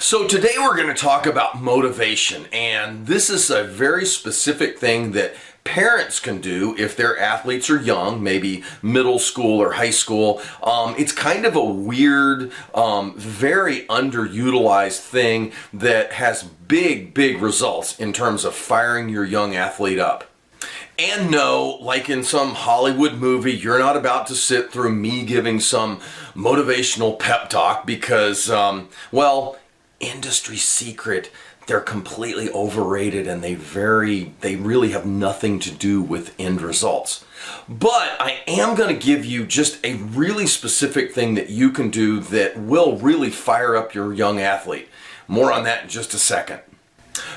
So today we're going to talk about motivation, and this is a very specific thing that parents can do if their athletes are young, maybe middle school or high school. It's kind of a weird, very underutilized thing that has big results in terms of firing your young athlete up. And no, like in some Hollywood movie, you're not about to sit through me giving some motivational pep talk because, industry secret, they're completely overrated and they really have nothing to do with end results. But I am going to give you just a really specific thing that you can do that will really fire up your young athlete. More on that in just a second.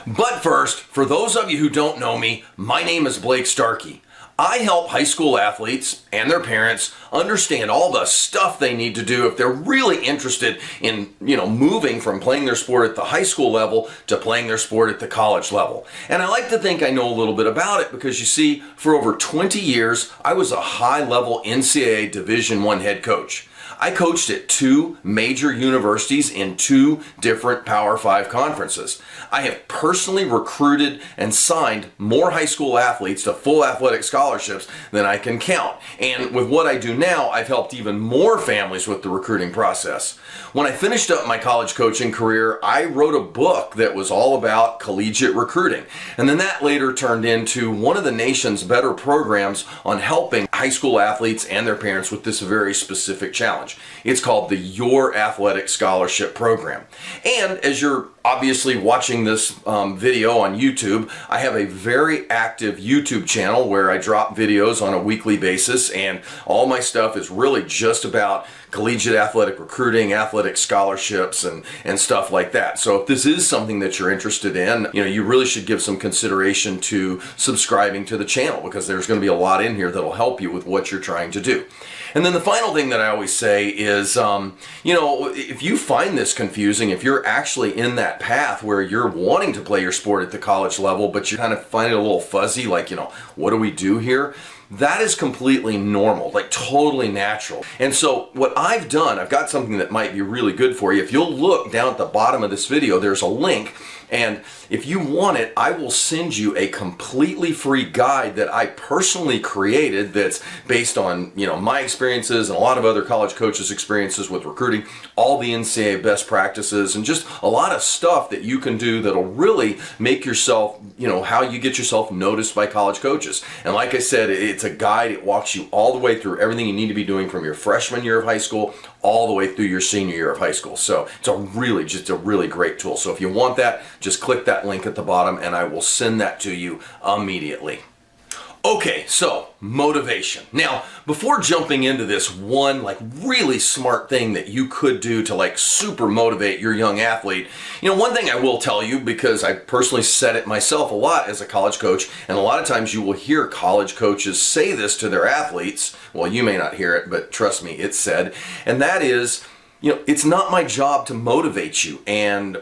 But first, for those of you who don't know me, my name is Blake Starkey. I help high school athletes and their parents understand all the stuff they need to do if they're really interested in, moving from playing their sport at the high school level to playing their sport at the college level. And I like to think I know a little bit about it because you see, for over 20 years, I was a high-level NCAA Division I head coach. I coached at 2 major universities in 2 different Power 5 conferences. I have personally recruited and signed more high school athletes to full athletic scholarships than I can count. And with what I do now, I've helped even more families with the recruiting process. When I finished up my college coaching career, I wrote a book that was all about collegiate recruiting. And then that later turned into one of the nation's better programs on helping high school athletes and their parents with this very specific challenge. It's called the Your Athletic Scholarship Program. And as you're obviously watching this video on YouTube, I have a very active YouTube channel where I drop videos on a weekly basis, and all my stuff is really just about collegiate athletic recruiting, athletic scholarships, and stuff like that. So if this is something that you're interested in, you really should give some consideration to subscribing to the channel because there's going to be a lot in here that'll help you with what you're trying to do. And then the final thing that I always say is, if you find this confusing, if you're actually in that path where you're wanting to play your sport at the college level, but you kind of find it a little fuzzy, like, what do we do here? That is completely normal, like totally natural. And so what I've done, I've got something that might be really good for you. If you'll look down at the bottom of this video, there's a link. And if you want it, I will send you a completely free guide that I personally created that's based on, my experiences and a lot of other college coaches' experiences with recruiting, all the NCAA best practices, and just a lot of stuff that you can do that'll really make yourself, how you get yourself noticed by college coaches. And like I said, it's a guide. It walks you all the way through everything you need to be doing from your freshman year of high school all the way through your senior year of high school. So it's just a really great tool. So if you want that, just click that link at the bottom and I will send that to you immediately. Okay, so motivation. Now, before jumping into this one really smart thing that you could do to super motivate your young athlete, one thing I will tell you, because I personally said it myself a lot as a college coach, and a lot of times you will hear college coaches say this to their athletes. Well, you may not hear it, but trust me, it's said. And that is, it's not my job to motivate you,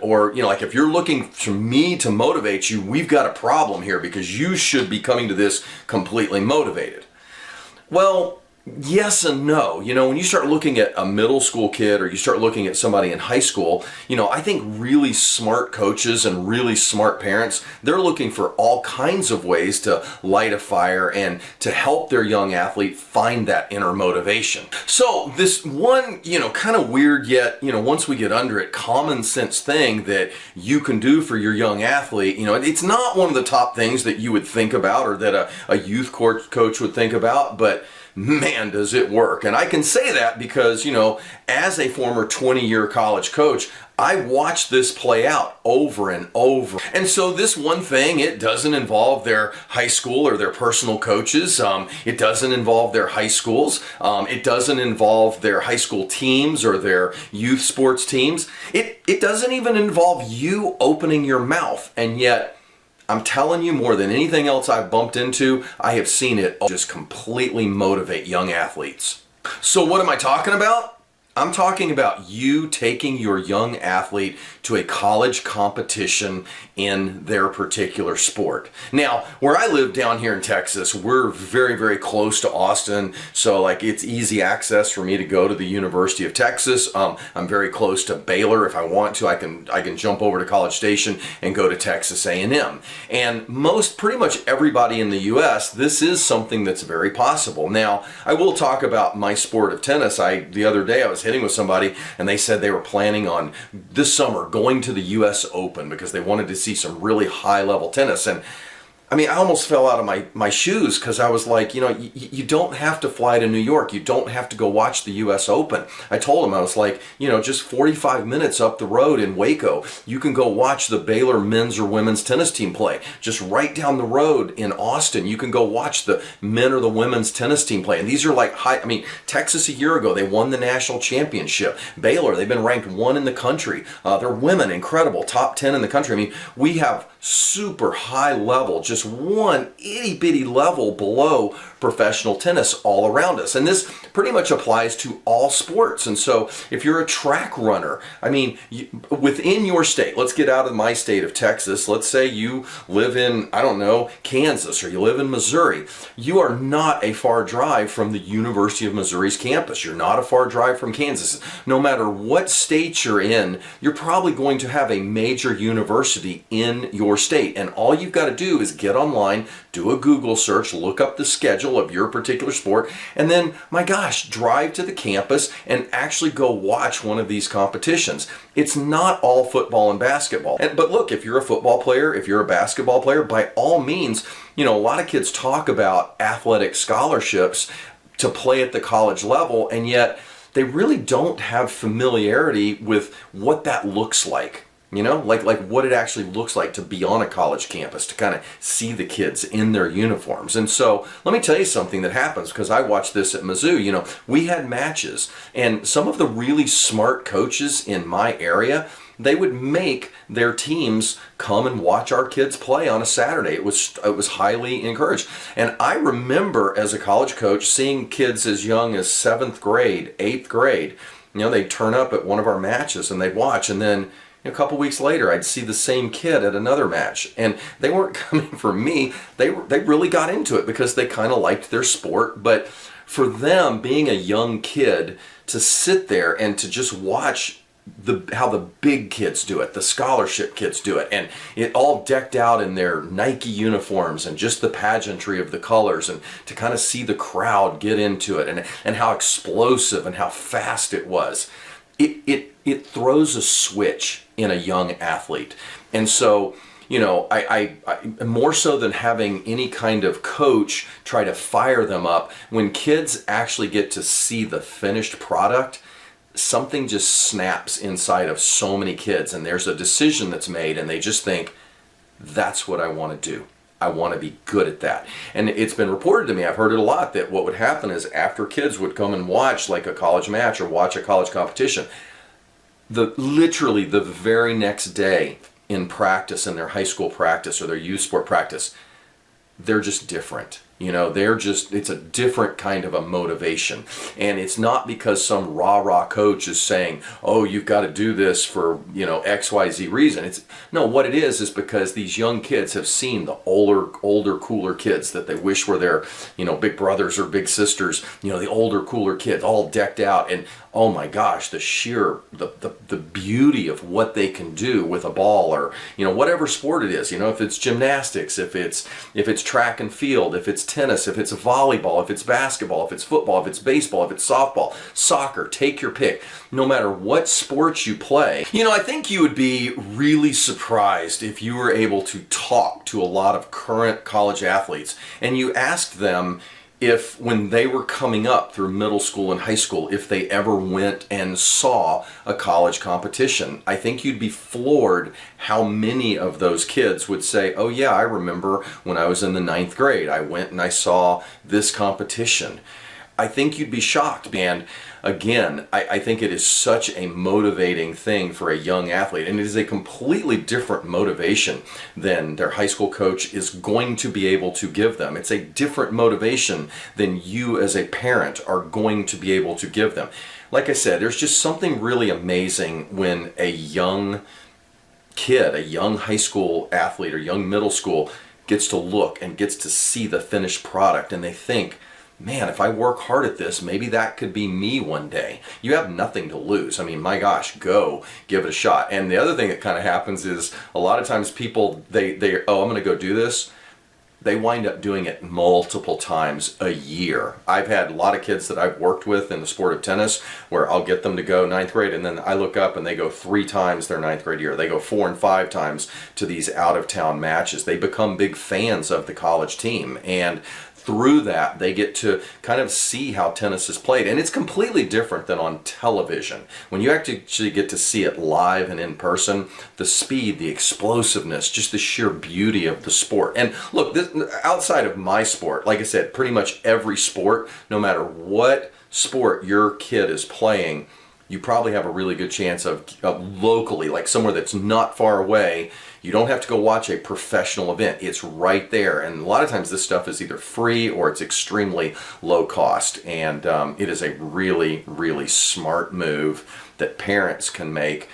or if you're looking for me to motivate you, we've got a problem here because you should be coming to this completely motivated. Well, yes and no. When you start looking at a middle school kid or you start looking at somebody in high school, I think really smart coaches and really smart parents, they're looking for all kinds of ways to light a fire and to help their young athlete find that inner motivation. So this one, kind of weird yet, once we get under it, common sense thing that you can do for your young athlete, it's not one of the top things that you would think about or that a youth coach would think about, but man, does it work. And I can say that because, as a former 20-year college coach, I watched this play out over and over. And so this one thing, it doesn't involve their high school or their personal coaches. It doesn't involve their high schools. It doesn't involve their high school teams or their youth sports teams. It doesn't even involve you opening your mouth. And yet, I'm telling you, more than anything else I've bumped into, I have seen it just completely motivate young athletes. So what am I talking about? I'm talking about you taking your young athlete to a college competition in their particular sport. Now, where I live down here in Texas, we're very, very close to Austin, so like it's easy access for me to go to the University of Texas. I'm very close to Baylor. If I want to, I can jump over to College Station and go to Texas A&M. And pretty much everybody in the U.S., this is something that's very possible. Now, I will talk about my sport of tennis. The other day I was hitting with somebody and they said they were planning on this summer going to the U.S. Open because they wanted to see some really high level tennis. And I mean, I almost fell out of my shoes because I was like, you don't have to fly to New York. You don't have to go watch the U.S. Open. I told him, I was like, just 45 minutes up the road in Waco, you can go watch the Baylor men's or women's tennis team play. Just right down the road in Austin, you can go watch the men or the women's tennis team play. And these are like Texas a year ago, they won the national championship. Baylor, they've been ranked 1 in the country. They're women, incredible, top 10 in the country. I mean, we have super high level, just one itty bitty level below professional tennis all around us. And this pretty much applies to all sports. And so if you're a track runner, within your state, let's get out of my state of Texas. Let's say you live in, Kansas, or you live in Missouri. You are not a far drive from the University of Missouri's campus. You're not a far drive from Kansas. No matter what state you're in, you're probably going to have a major university in your state. And all you've got to do is get online, do a Google search, look up the schedule of your particular sport, and then, my gosh, drive to the campus and actually go watch one of these competitions. It's not all football and basketball. But look, if you're a football player, if you're a basketball player, by all means, a lot of kids talk about athletic scholarships to play at the college level, and yet they really don't have familiarity with what that looks like. Like what it actually looks like to be on a college campus, to kind of see the kids in their uniforms. And so let me tell you something that happens, because I watched this at Mizzou. We had matches, and some of the really smart coaches in my area, they would make their teams come and watch our kids play on a Saturday. It was highly encouraged. And I remember as a college coach seeing kids as young as 7th grade, 8th grade. They'd turn up at one of our matches and they'd watch, and then a couple weeks later, I'd see the same kid at another match, and they weren't coming for me. They really got into it because they kind of liked their sport. But for them, being a young kid, to sit there and to just watch how the big kids do it, the scholarship kids do it, and it all decked out in their Nike uniforms and just the pageantry of the colors, and to kind of see the crowd get into it and how explosive and how fast it was. It throws a switch in a young athlete. And so, I more so than having any kind of coach try to fire them up, when kids actually get to see the finished product, something just snaps inside of so many kids, and there's a decision that's made, and they just think, that's what I want to do. I want to be good at that. And it's been reported to me, I've heard it a lot, that what would happen is after kids would come and watch like a college match or watch a college competition, literally the very next day in practice, in their high school practice or their youth sport practice, they're just different. It's a different kind of a motivation. And it's not because some rah-rah coach is saying, oh, you've got to do this for, XYZ reason. What it is because these young kids have seen the older, cooler kids that they wish were their, big brothers or big sisters, the older, cooler kids all decked out. And oh my gosh, the beauty of what they can do with a ball, or, whatever sport it is, if it's gymnastics, if it's track and field, if it's tennis, if it's volleyball, if it's basketball, if it's football, if it's baseball, if it's softball, soccer, take your pick. No matter what sports you play, I think you would be really surprised if you were able to talk to a lot of current college athletes and you asked them if, when they were coming up through middle school and high school, if they ever went and saw a college competition. I think you'd be floored how many of those kids would say, oh yeah, I remember when I was in the 9th grade, I went and I saw this competition. I think you'd be shocked. And again, I think it is such a motivating thing for a young athlete, and it is a completely different motivation than their high school coach is going to be able to give them. It's a different motivation than you as a parent are going to be able to give them. Like I said, there's just something really amazing when a young kid, a young high school athlete or young middle school gets to look and gets to see the finished product, and they think, man, if I work hard at this, maybe that could be me one day. You have nothing to lose. I mean, my gosh, go give it a shot. And the other thing that kind of happens is a lot of times people, I'm going to go do this. They wind up doing it multiple times a year. I've had a lot of kids that I've worked with in the sport of tennis where I'll get them to go ninth grade, and then I look up and they go 3 times their ninth grade year. They go 4 and 5 times to these out-of-town matches. They become big fans of the college team, and through that, they get to kind of see how tennis is played. And it's completely different than on television. When you actually get to see it live and in person, the speed, the explosiveness, just the sheer beauty of the sport. And look, outside of my sport, like I said, pretty much every sport, no matter what sport your kid is playing, you probably have a really good chance of locally, like somewhere that's not far away. You don't have to go watch a professional event. It's right there. And a lot of times this stuff is either free or it's extremely low cost. And it is a really, really smart move that parents can make.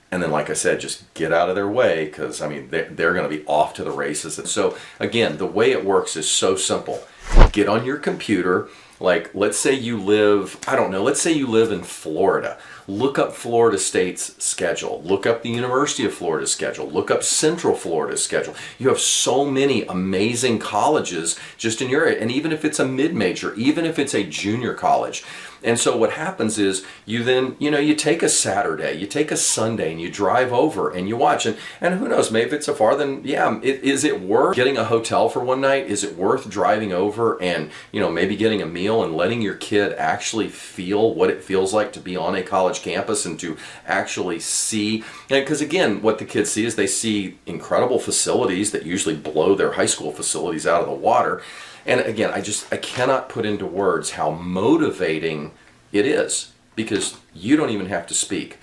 And then, like I said, just get out of their way, because, I mean, they're going to be off to the races. And so, again, the way it works is so simple. Get on your computer. Like, let's say you live, I don't know, let's say you live in Florida. Look up Florida State's schedule. Look up the University of Florida's schedule. Look up Central Florida's schedule. You have so many amazing colleges just in your area. And even if it's a mid-major, even if it's a junior college. And so what happens is you then, you take a Saturday, you take a Sunday, and you drive over and you watch. And who knows, maybe if it's so far, then is it worth getting a hotel for one night? Is it worth driving over and, maybe getting a meal and letting your kid actually feel what it feels like to be on a college campus and to actually see? Because again, what the kids see is they see incredible facilities that usually blow their high school facilities out of the water. And again, I cannot put into words how motivating it is, because you don't even have to speak.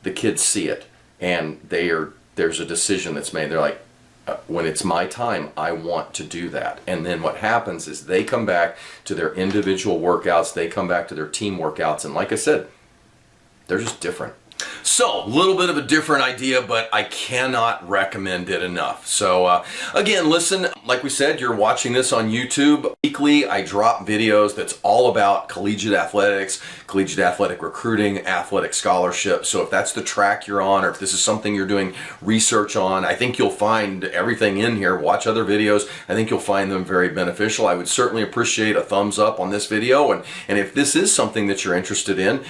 The kids see it, and there's a decision that's made. They're like, when it's my time, I want to do that. And then what happens is they come back to their individual workouts, they come back to their team workouts, and like I said, they're just different. So, a little bit of a different idea, but I cannot recommend it enough. So, again, listen, like we said, you're watching this on YouTube. Weekly, I drop videos that's all about collegiate athletics, collegiate athletic recruiting, athletic scholarship. So if that's the track you're on, or if this is something you're doing research on, I think you'll find everything in here. Watch other videos. I think you'll find them very beneficial. I would certainly appreciate a thumbs up on this video. And if this is something that you're interested in,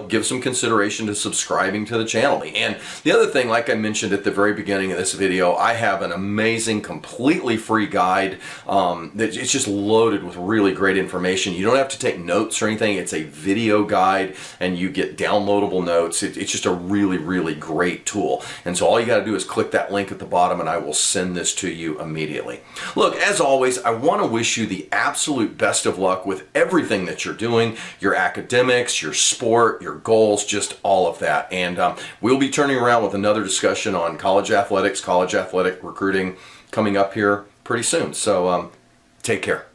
give some consideration to subscribing to the channel. And the other thing, like I mentioned at the very beginning of this video, I have an amazing, completely free guide that it's just loaded with really great information. You don't have to take notes or anything. It's a video guide, and you get downloadable notes. It's just a really, really great tool. And so all you got to do is click that link at the bottom, and I will send this to you immediately. Look, as always, I want to wish you the absolute best of luck with everything that you're doing, your academics, your sport, your goals, just all of that. And we'll be turning around with another discussion on college athletics, college athletic recruiting coming up here pretty soon. So take care.